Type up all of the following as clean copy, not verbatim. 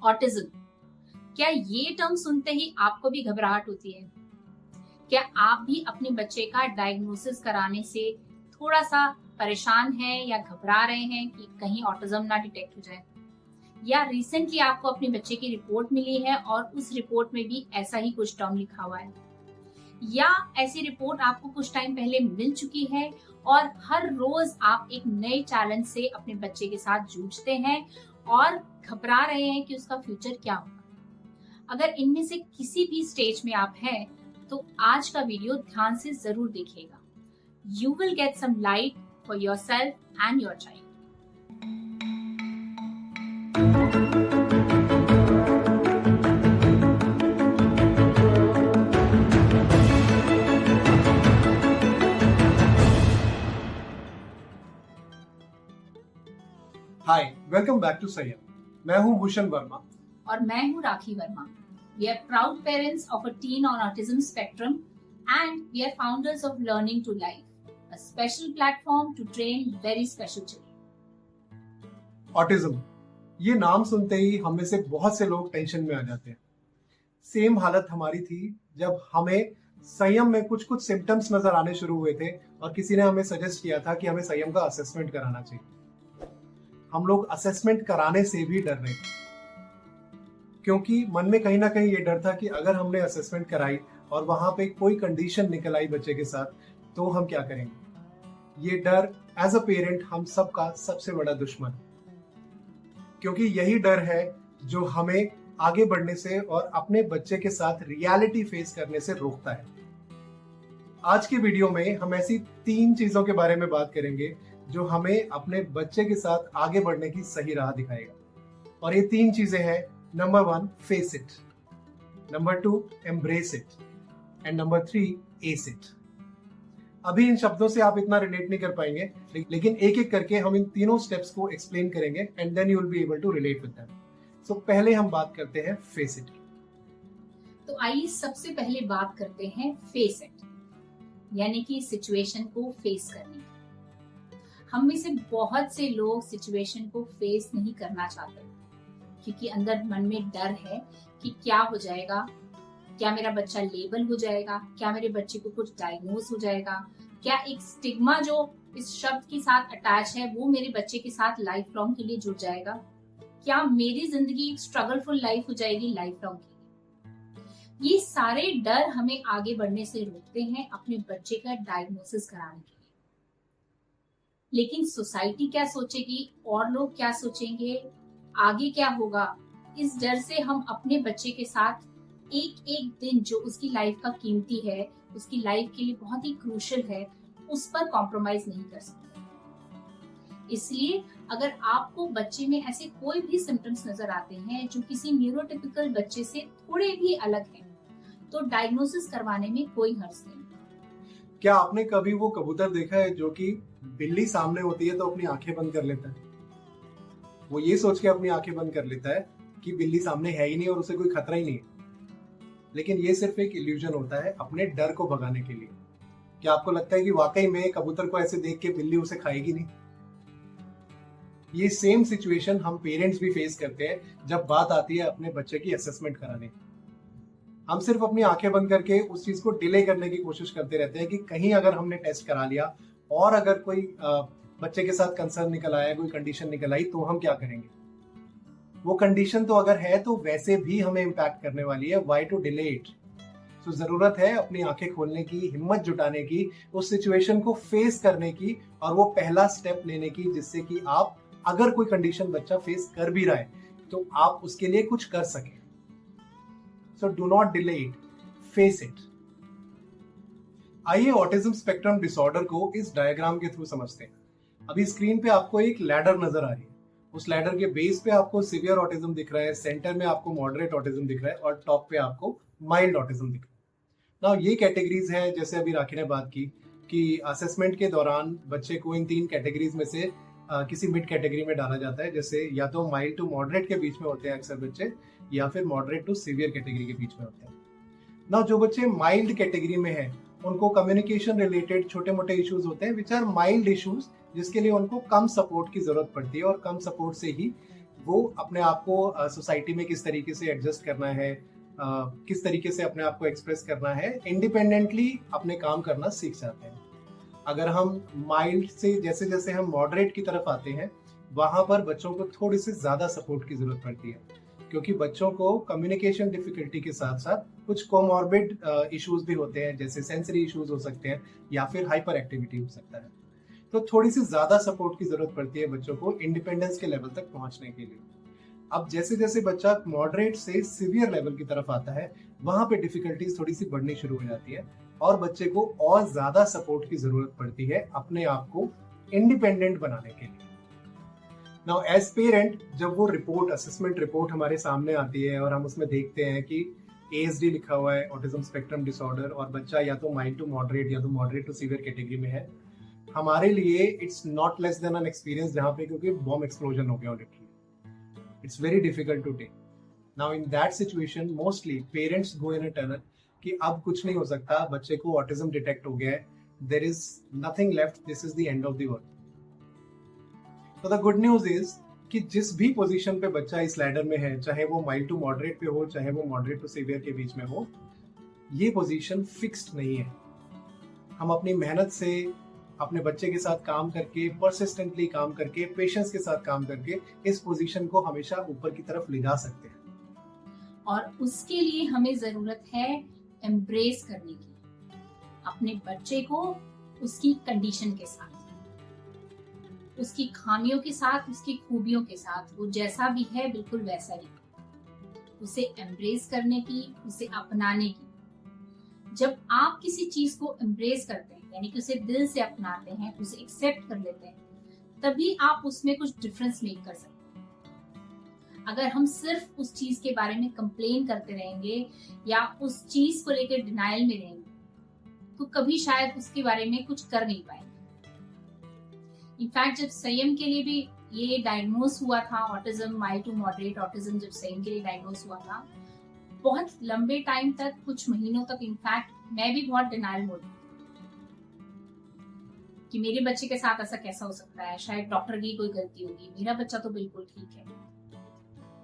Autism, क्या ये term सुनते ही आपको भी घबराहट होती है? क्या आप भी अपने बच्चे का डायग्नोसिस कराने से थोड़ा सा परेशान हैं या घबरा रहे हैं कि कहीं ऑटिज्म ना डिटेक्ट हो जाए? या रिसेंटली आपको अपने बच्चे की रिपोर्ट मिली है और उस रिपोर्ट में भी ऐसा ही कुछ टर्म लिखा हुआ है? या ऐसी रिपोर्ट आपको कुछ टाइम पहले मिल चुकी है और हर रोज आप एक नए चैलेंज से अपने बच्चे के साथ जूझते हैं और घबरा रहे हैं कि उसका फ्यूचर क्या होगा? अगर इनमें से किसी भी स्टेज में आप हैं, तो आज का वीडियो ध्यान से जरूर देखिएगा। You will get some light for yourself and your child. Hi, welcome back to Sanyam. मैं हूं भूषण वर्मा और मैं हूं Rakhi Verma. We are proud parents of a teen on autism spectrum and we are founders of Learning to Life, a special platform to train very special children. Autism, ये नाम सुनते ही हम में से बहुत से लोग टेंशन में आ जाते हैं। सेम हालत हमारी थी जब हमें संयम में कुछ कुछ सिम्टम्स नजर आने शुरू हुए थे और किसी ने हमें सजेस्ट किया था कि हमें संयम का असेसमेंट कराना चाहिए। हम लोग असेसमेंट कराने से भी डर रहे थे क्योंकि मन में कहीं ना कहीं ये डर था कि अगर हमने असेसमेंट कराई और वहां पे कोई कंडीशन निकल आई बच्चे के साथ तो हम क्या करेंगे। ये डर एज अ पेरेंट हम सबका सबसे बड़ा दुश्मन, क्योंकि यही डर है जो हमें आगे बढ़ने से और अपने बच्चे के साथ रियलिटी फेस करने से रोकता है। आज के वीडियो में हम ऐसी 3 चीजों के बारे में बात करेंगे जो हमें अपने बच्चे के साथ आगे बढ़ने की सही राह दिखाएगा। और ये 3 चीजें हैं, number 1 face it, number 2 embrace it and number 3 S it. अभी इन शब्दों से आप इतना रिलेट नहीं कर पाएंगे, लेकिन एक एक करके हम इन तीनों स्टेप्स को एक्सप्लेन करेंगे and then you will be able to relate with them. So पहले हम बात करते हैं फेस इट की। तो आइए सबसे पहले बात करते हैं फेस इट, यानी कि सिचुएशन को फेस करने की। हम में से बहुत से लोग सिचुएशन को फेस नहीं करना चाहते क्योंकि अंदर मन में डर है कि क्या हो जाएगा, क्या मेरा बच्चा लेबल हो जाएगा, क्या मेरे बच्चे को कुछ डायग्नोज हो जाएगा, क्या एक स्टिग्मा जो इस शब्द के साथ अटैच है वो मेरे बच्चे के साथ लाइफ लॉन्ग के लिए जुड़ जाएगा, क्या मेरी जिंदगी एक स्ट्रगलफुल लाइफ हो जाएगी लाइफ लॉन्ग के लिए। ये सारे डर हमें आगे बढ़ने से रोकते हैं अपने बच्चे का डायग्नोसिस कराने के लिए। लेकिन सोसाइटी क्या सोचेगी और लोग क्या सोचेंगे, आगे क्या होगा, इस डर से हम अपने बच्चे के साथ एक एक दिन जो उसकी लाइफ का कीमती है, उसकी लाइफ के लिए बहुत ही क्रूशियल है, उस पर कॉम्प्रोमाइज नहीं कर सकते। इसलिए अगर आपको बच्चे में ऐसे कोई भी सिम्टम्स नजर आते हैं जो किसी न्यूरोटिपिकल बच्चे से थोड़े भी अलग हैं, तो डायग्नोसिस करवाने में कोई हर्ज नहीं। क्या आपने कभी वो कबूतर देखा है जो कि बिल्ली सामने होती है तो अपनी आंखें बंद कर लेता है? वो ये सोच के अपनी आंखें बंद कर लेता है कि बिल्ली सामने है ही नहीं और उसे कोई खतरा ही नहीं है, लेकिन ये सिर्फ एक इल्यूजन होता है अपने डर को भगाने के लिए। क्या आपको लगता है कि वाकई में कबूतर को ऐसे देख के बिल्ली उसे खाएगी नहीं? ये सेम सिचुएशन हम पेरेंट्स भी फेस करते हैं जब बात आती है अपने बच्चे की असेसमेंट कराने की। हम सिर्फ अपनी आंखें बंद करके उस चीज को डिले करने की कोशिश करते रहते हैं कि कहीं अगर हमने टेस्ट करा लिया और अगर कोई बच्चे के साथ कंसर्न निकल आया, कोई कंडीशन निकल आई, तो हम क्या करेंगे। वो कंडीशन तो अगर है तो वैसे भी हमें इम्पैक्ट करने वाली है, व्हाई टू डिले इट। तो जरूरत है अपनी आंखें खोलने की, हिम्मत जुटाने की, उस सिचुएशन को फेस करने की और वो पहला स्टेप लेने की, जिससे कि आप अगर कोई कंडीशन बच्चा फेस कर भी रहा है तो आप उसके लिए कुछ कर सके। So do not delay it, face it. आइए ऑटिज्म स्पेक्ट्रम डिसऑर्डर को इस डायग्राम के थ्रू समझते हैं। अभी स्क्रीन पे आपको एक लैडर नजर आ रही है। उस लैडर के बेस पे आपको सीवियर ऑटिज्म दिख रहा है, सेंटर में आपको मॉडरेट ऑटिज्म दिख रहा है और टॉप पे आपको माइल्ड ऑटिज्म दिख रहा है। नाउ ये कैटेगरीज है, जैसे अभी राखी ने बात की कि असेसमेंट के दौरान बच्चे को इन 3 कैटेगरीज में से किसी मिड कैटेगरी में डाला जाता है, जैसे या तो माइल्ड टू मॉडरेट के बीच में होते हैं अक्सर बच्चे, या फिर मॉडरेट टू सीवियर कैटेगरी के बीच में होते हैं। नाउ जो बच्चे माइल्ड कैटेगरी में हैं उनको कम्युनिकेशन रिलेटेड छोटे मोटे इश्यूज होते हैं विच आर माइल्ड इश्यूज, जिसके लिए उनको कम सपोर्ट की जरूरत पड़ती है और कम सपोर्ट से ही वो अपने आप को सोसाइटी में किस तरीके से एडजस्ट करना है, किस तरीके से अपने आप को एक्सप्रेस करना है, इंडिपेंडेंटली अपने काम करना सीख जाते हैं। अगर हम माइल्ड से जैसे जैसे हम मॉडरेट की तरफ आते हैं, वहां पर बच्चों को थोड़ी सी ज्यादा सपोर्ट की जरूरत पड़ती है, क्योंकि बच्चों को कम्युनिकेशन डिफिकल्टी के साथ साथ कुछ कोमॉर्बिड इश्यूज भी होते हैं, जैसे सेंसरी इश्यूज हो सकते हैं या फिर हाइपर एक्टिविटी हो सकता है। तो थोड़ी सी ज्यादा सपोर्ट की जरूरत पड़ती है बच्चों को इंडिपेंडेंस के लेवल तक पहुंचने के लिए। अब जैसे जैसे बच्चा मॉडरेट से सीवियर लेवल की तरफ आता है, वहां पे डिफिकल्टीज थोड़ी सी बढ़नी शुरू हो जाती है और बच्चे को और ज्यादा सपोर्ट की जरूरत पड़ती है अपने आप को इंडिपेंडेंट बनाने के लिए। नाउ एज पेरेंट, जब वो रिपोर्ट, असेसमेंट रिपोर्ट हमारे सामने आती है और हम उसमें देखते हैं कि ASD लिखा हुआ है, ऑटिज्म स्पेक्ट्रम डिसऑर्डर, और बच्चा या तो माइल्ड टू मॉडरेट या तो मॉडरेट टू सीवियर कैटेगरी में है, हमारे लिए it's not less than an experience जहाँ पे क्योंकि बॉम्ब एक्सप्लोजन हो गया literally. It's very difficult to take. Now in that situation, mostly parents go in a tunnel कि अब कुछ नहीं हो सकता, बच्चे को ऑटिज्म डिटेक्ट हो गया है, there is nothing left, this is the end of the world. तो the good news is कि जिस भी पोजीशन पे बच्चा इस लैडर में है, चाहे वो माइल्ड टू मॉडरेट पे हो, चाहे वो मॉडरेट टू सीवियर के बीच में हो, ये पोजीशन फिक्स्ड नहीं है। हम अपनी मेहनत से, अपने बच्चे के साथ काम करके, परसिस्टेंटली काम करके, पेशेंस के साथ काम करके इस पोजीशन को हमेशा ऊपर की तरफ ले जा सकते हैं। और उसके लिए हमें जरूरत है एम्ब्रेस करने की अपने बच्चे को, उसकी कंडीशन के साथ, उसकी खामियों के साथ, उसकी खूबियों के साथ, वो जैसा भी है बिल्कुल वैसा ही, उसे एम्ब्रेस करने की, उसे अपनाने की। जब आप किसी चीज को एम्ब्रेस करते हैं, यानी कि उसे दिल से अपनाते हैं, उसे एक्सेप्ट कर लेते हैं, तभी आप उसमें कुछ डिफरेंस मेक कर सकते हैं। अगर हम सिर्फ उस चीज के बारे में कंप्लेन करते रहेंगे या उस चीज को लेकर डिनायल में रहेंगे, तो कभी शायद उसके बारे में कुछ कर नहीं पाएंगे। इनफैक्ट जब संयम के लिए भी ये डायग्नोस हुआ था, autism mild to moderate autism जब संयम के लिए डायग्नोस हुआ था, बहुत लंबे टाइम तक, कुछ महीनों तक, इनफैक्ट मैं भी बहुत डिनायल मोड कि मेरे बच्चे के साथ ऐसा कैसा हो सकता है, शायद डॉक्टर की कोई गलती होगी, मेरा बच्चा तो बिल्कुल ठीक है।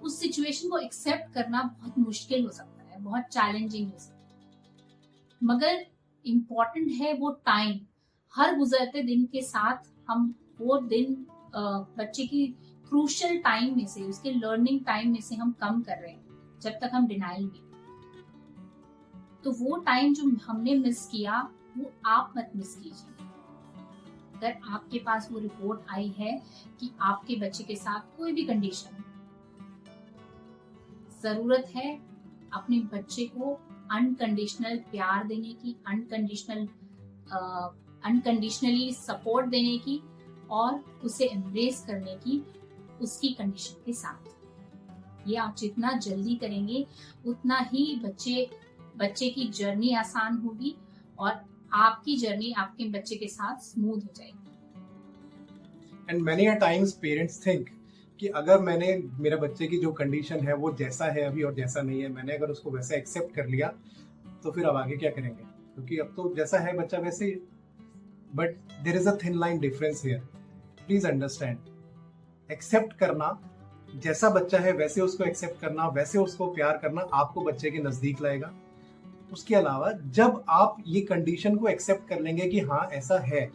उस सिचुएशन को एक्सेप्ट करना बहुत मुश्किल हो सकता है, बहुत चैलेंजिंग हो सकता है, मगर इम्पोर्टेंट है वो टाइम। हर गुजरते दिन के साथ हम वो दिन बच्चे की क्रूशियल टाइम में से, उसके लर्निंग टाइम में से हम कम कर रहे हैं जब तक हम डिनाइल में। तो वो टाइम जो हमने मिस किया, वो आप मत मिस कीजिए। अगर आपके पास वो रिपोर्ट आई है कि आपके बच्चे के साथ कोई भी कंडीशन है, जरूरत है अपने बच्चे को अनकंडीशनल प्यार देने की, अनकंडीशनली सपोर्ट देने की और उसे एम्ब्रेस करने की उसकी कंडीशन के साथ। ये आप जितना जल्दी करेंगे उतना ही बच्चे की जर्नी आसान होगी और आपकी जर्नी आपके बच्चे के साथ स्मूथ हो जाएगी। And many a times parents think कि अगर मैंने मेरे बच्चे की जो कंडीशन है वो जैसा है अभी और जैसा नहीं है, मैंने अगर उसको वैसा एक्सेप्ट कर लिया तो फिर अब आगे क्या करेंगे, क्योंकि अब तो जैसा है बच्चा वैसे ही। But there is a thin line difference here, please understand. Accept करना, जैसा बच्चा है वैसे उसको एक्सेप्ट करना, वैसे उसको प्यार करना आपको बच्चे के नजदीक लाएगा। उसके अलावा जब आप ये कंडीशन को एक्सेप्ट कर लेंगे कि हाँ ऐसा है,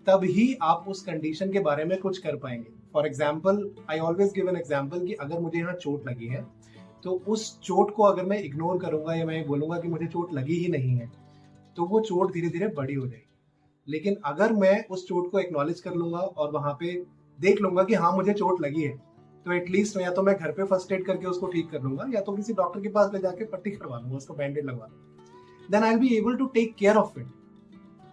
तब ही आप उस कंडीशन के बारे में कुछ कर पाएंगे। For example, I always give an example कि अगर मुझे यहाँ चोट लगी है तो उस चोट को अगर मैं इग्नोर करूंगा या मैं बोलूंगा कि मुझे चोट लगी ही नहीं है, तो वो चोट धीरे धीरे बड़ी हो जाएगी। लेकिन अगर मैं उस चोट को एक्नॉलेज कर लूंगा और वहां पे देख लूंगा कि हाँ मुझे चोट लगी है, तो एटलीस्ट या तो मैं घर पे फर्स्ट एड करके उसको ठीक कर लूंगा या तो किसी डॉक्टर के पास ले जाके पट्टी करवा लूंगा, उसको बैंडेड लगवा लूंगा। Then I will be able to take care of it.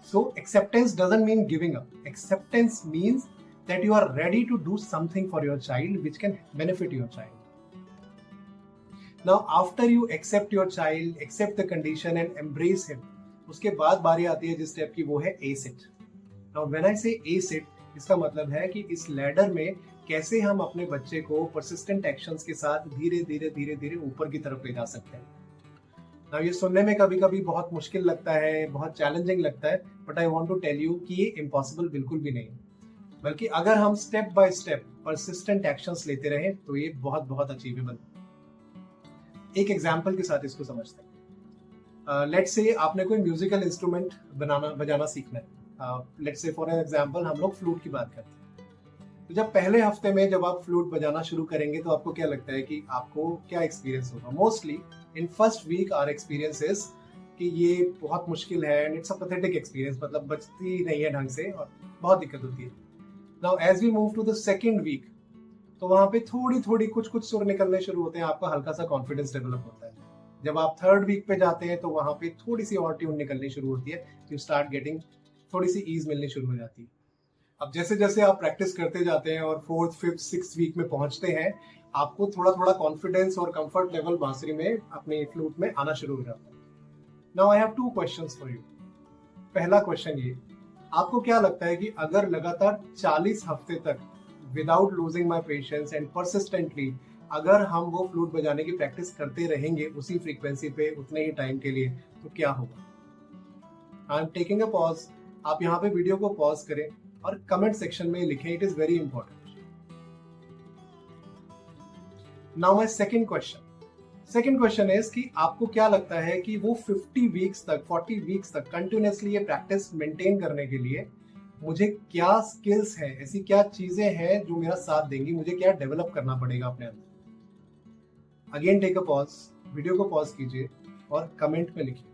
So acceptance doesn't mean giving up. Acceptance means that you are ready to do something for your child which can benefit your child. Now after you accept your child, accept the condition and embrace him, उसके बाद बारी आती है जिस step की, वो है A-sit. Now when I say A-sit, इसका मतलब है कि इस लैडर में कैसे हम अपने बच्चे को persistent actions के साथ धीरे धीरे धीरे धीरे ऊपर की तरफ ले जा सकते हैं। Now, ये सुनने में कभी कभी बहुत मुश्किल लगता है, बहुत चैलेंजिंग लगता है, but I want to tell you कि ये इम्पॉसिबल बिल्कुल भी नहीं। बल्कि अगर हम step by step persistent actions लेते रहे तो ये बहुत बहुत अचीवेबल। एक एग्जांपल के साथ इसको समझते हैं। लेट्स से आपने कोई म्यूजिकल इंस्ट्रूमेंट बजाना सीखना है। लेट्स से फॉर एग्जांपल हम लोग फ्लूट की बात करते हैं। तो जब पहले हफ्ते में जब आप फ्लूट बजाना शुरू करेंगे तो आपको क्या लगता है कि आपको क्या एक्सपीरियंस होगा? Mostly in first week our experience is कि ये बहुत मुश्किल है and it's a pathetic experience, मतलब बजती नहीं है ढंग से और बहुत दिक्कत होती है। Now as we move to the second week तो वहां पे थोड़ी थोड़ी कुछ कुछ सुर निकलने शुरू होते हैं, आपका हल्का सा कॉन्फिडेंस डेवलप होता है। जब आप थर्ड वीक पे जाते हैं तो वहां पे थोड़ी सी और ट्यून निकलनी शुरू होती है, यू स्टार्ट गेटिंग, थोड़ी सी ईज मिलनी शुरू हो जाती है। अब जैसे जैसे आप प्रैक्टिस करते जाते हैं और फोर्थ फिफ्थ सिक्स वीक में पहुंचते हैं, आपको थोड़ा थोड़ा कॉन्फिडेंस और कंफर्ट लेवल बांसुरी में अपने फ्लूट में आना शुरू हो जाता है। Now I have two questions for you. पहला क्वेश्चन ये, आपको क्या लगता है कि अगर लगातार 40 हफ्ते तक without losing my patience and persistently अगर हम वो फ्लूट बजाने की प्रैक्टिस करते रहेंगे उसी फ्रीक्वेंसी पे उतने ही टाइम के लिए, तो क्या होगा? I am taking a pause. आप यहाँ पे वीडियो को पॉज करें और कमेंट सेक्शन में लिखें, it is very important. Now my second question is कि आपको क्या लगता है कि वो 50 वीक्स तक 40 वीक्स तक कंटिन्यूअसली ये प्रैक्टिस मेंटेन करने के लिए मुझे क्या स्किल्स हैं, ऐसी क्या चीजें हैं जो मेरा साथ देंगी, मुझे क्या डेवलप करना पड़ेगा अपने अंदर? Again take a pause, video को पॉज कीजिए और कमेंट में लिखिए।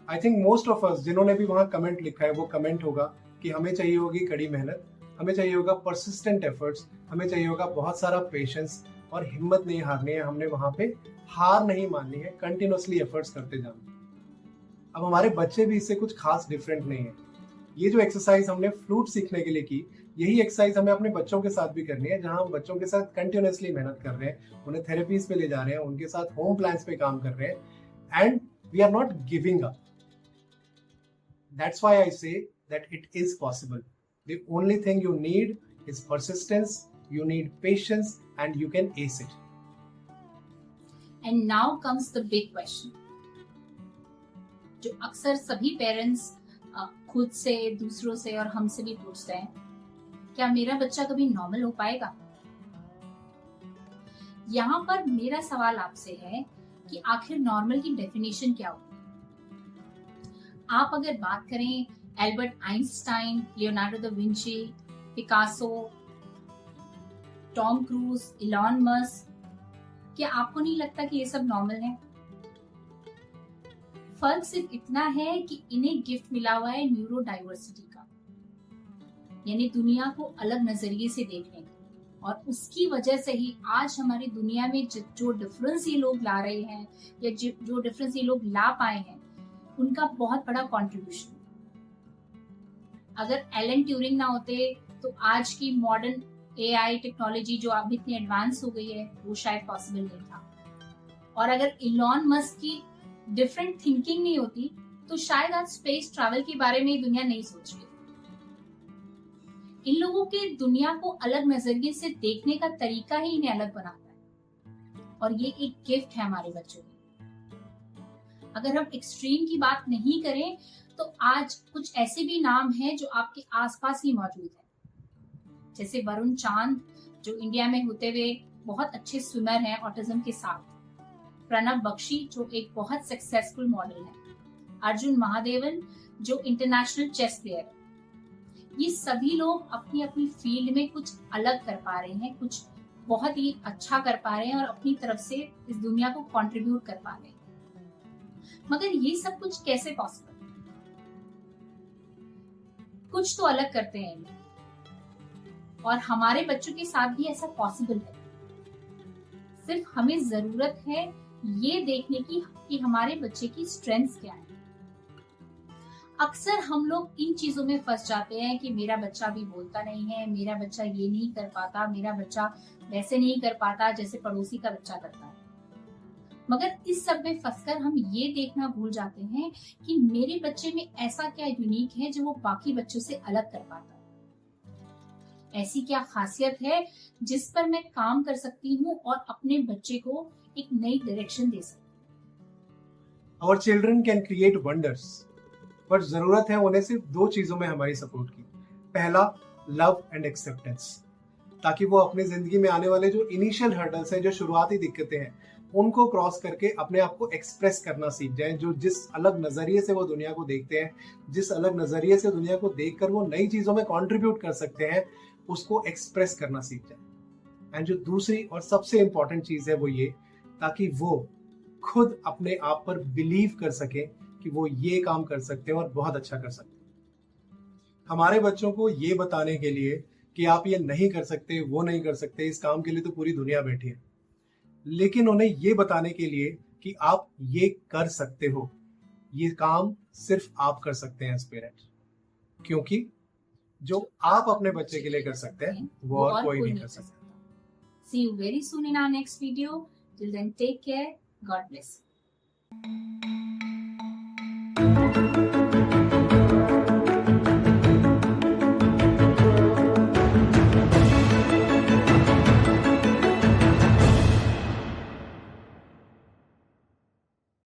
I think most of us जिन्होंने भी वहां कमेंट लिखा है वो कमेंट होगा कि हमें चाहिए होगी कड़ी मेहनत, हमें चाहिए होगा परसिस्टेंट एफर्ट्स, हमें चाहिए होगा बहुत सारा पेशेंस और हिम्मत नहीं हारनी है, हमने वहां पे हार नहीं माननी है, कंटिन्यूअसली एफर्ट्स करते जाना। अब हमारे बच्चे भी इससे कुछ खास डिफरेंट नहीं है। ये जो एक्सरसाइज हमने फ्लूट सीखने के लिए की, यही एक्सरसाइज हमें अपने बच्चों के साथ भी करनी है, जहां हम बच्चों के साथ कंटिन्यूअसली मेहनत कर रहे हैं, उन्हें थेरेपीज पे ले जा रहे हैं, उनके साथ होम प्लान्स पे काम कर रहे हैं and we are not giving up. That's why I say that it is possible. The only thing you need is persistence, you need patience, and you can ace it. And now comes the big question, जो अक्सर सभी parents खुद से, दूसरों से और हमसे भी पूछते हैं, क्या मेरा बच्चा कभी नॉर्मल हो पाएगा? यहाँ पर मेरा सवाल आपसे है कि आखिर नॉर्मल की डेफिनेशन क्या होती है? आप अगर बात करें Albert Einstein, Leonardo da Vinci, Picasso, Tom cruise, Elon Musk, क्या आपको नहीं लगता कि ये सब नॉर्मल है? फर्क सिर्फ इतना है कि इन्हें गिफ्ट मिला हुआ है न्यूरो डाइवर्सिटी का, यानी दुनिया को अलग नजरिए से देखने का, और उसकी वजह से ही आज हमारी दुनिया में जो डिफरेंस ये लोग ला रहे हैं या जो डिफरेंस ये लोग ला पाए हैं, उनका बहुत बड़ा कंट्रीब्यूशन। अगर एलन ट्यूरिंग ना होते तो आज की मॉडर्न एआई टेक्नोलॉजी जो अब इतनी एडवांस हो गई है वो शायद पॉसिबल नहीं था। और अगर इलॉन मस्क की डिफरेंट थिंकिंग नहीं होती तो शायद आज स्पेस ट्रैवल के बारे में दुनिया नहीं सोच रही। इन लोगों के दुनिया को अलग नजरिए से देखने का तरीका ही इन्हें अलग बनाता है, और ये एक गिफ्ट है हमारे बच्चों की। अगर हम एक्सट्रीम की बात नहीं करें तो आज कुछ ऐसे भी नाम हैं जो आपके आसपास ही मौजूद है, जैसे वरुण चांद जो इंडिया में होते हुए बहुत अच्छे स्विमर हैं ऑटिज्म के साथ, प्रणब बख्शी जो एक बहुत सक्सेसफुल मॉडल है, अर्जुन महादेवन जो इंटरनेशनल चेस प्लेयर है। ये सभी लोग अपनी अपनी फील्ड में कुछ अलग कर पा रहे हैं, कुछ बहुत ही अच्छा कर पा रहे हैं और अपनी तरफ से इस दुनिया को कंट्रीब्यूट कर पा रहे हैं। मगर ये सब कुछ कैसे पॉसिबल? कुछ तो अलग करते हैं ये, और हमारे बच्चों के साथ भी ऐसा पॉसिबल है। सिर्फ हमें जरूरत है ये देखने की कि हमारे बच्चे की स्ट्रेंथ्स क्या है। अक्सर हम लोग इन चीजों में फंस जाते हैं कि मेरा बच्चा भी बोलता नहीं है, मेरा बच्चा ये नहीं कर पाता, मेरा बच्चा वैसे नहीं कर पाता जैसे पड़ोसी का बच्चा करता है। मगर इस सब में फंसकर हम ये देखना भूल जाते हैं कि मेरे बच्चे में ऐसा क्या यूनिक है जो वो बाकी बच्चों से अलग कर पाता है। ऐसी क्या खासियत है जिस पर मैं काम कर सकती हूँ और अपने बच्चे को एक नई डायरेक्शन दे सकती हूँ। Our children can create wonders. But जरूरत है उन्हें सिर्फ 2 चीजों में हमारी सपोर्ट की। पहला, लव एंड एक्सेप्टेंस, ताकि वो अपनी जिंदगी में आने वाले जो इनिशियल हर्डल्स हैं, जो शुरुआती दिक्कतें हैं, उनको क्रॉस करके अपने आप को एक्सप्रेस करना सीख जाएं। जो जिस अलग नजरिए से वो दुनिया को देखते हैं, जिस अलग नजरिए से दुनिया को देखकर वो नई चीजों में कंट्रीब्यूट कर सकते हैं, उसको एक्सप्रेस करना सीख जाएं। एंड जो दूसरी और सबसे इंपॉर्टेंट चीज है वो ये, ताकि वो खुद अपने आप पर बिलीव कर सके कि वो ये काम कर सकते हैं और बहुत अच्छा कर सकते हैं। हमारे बच्चों को ये बताने के लिए कि आप ये नहीं कर सकते, वो नहीं कर सकते, इस काम के लिए तो पूरी दुनिया बैठी है, लेकिन उन्हें ये बताने के लिए कि आप ये कर सकते हो, ये काम सिर्फ आप कर सकते हैं एज पेरेंट्स, क्योंकि जो आप अपने बच्चे के लिए कर सकते हैं वो और कोई नहीं कर सकता। See you very soon in our next video. Till then, take care. God bless you.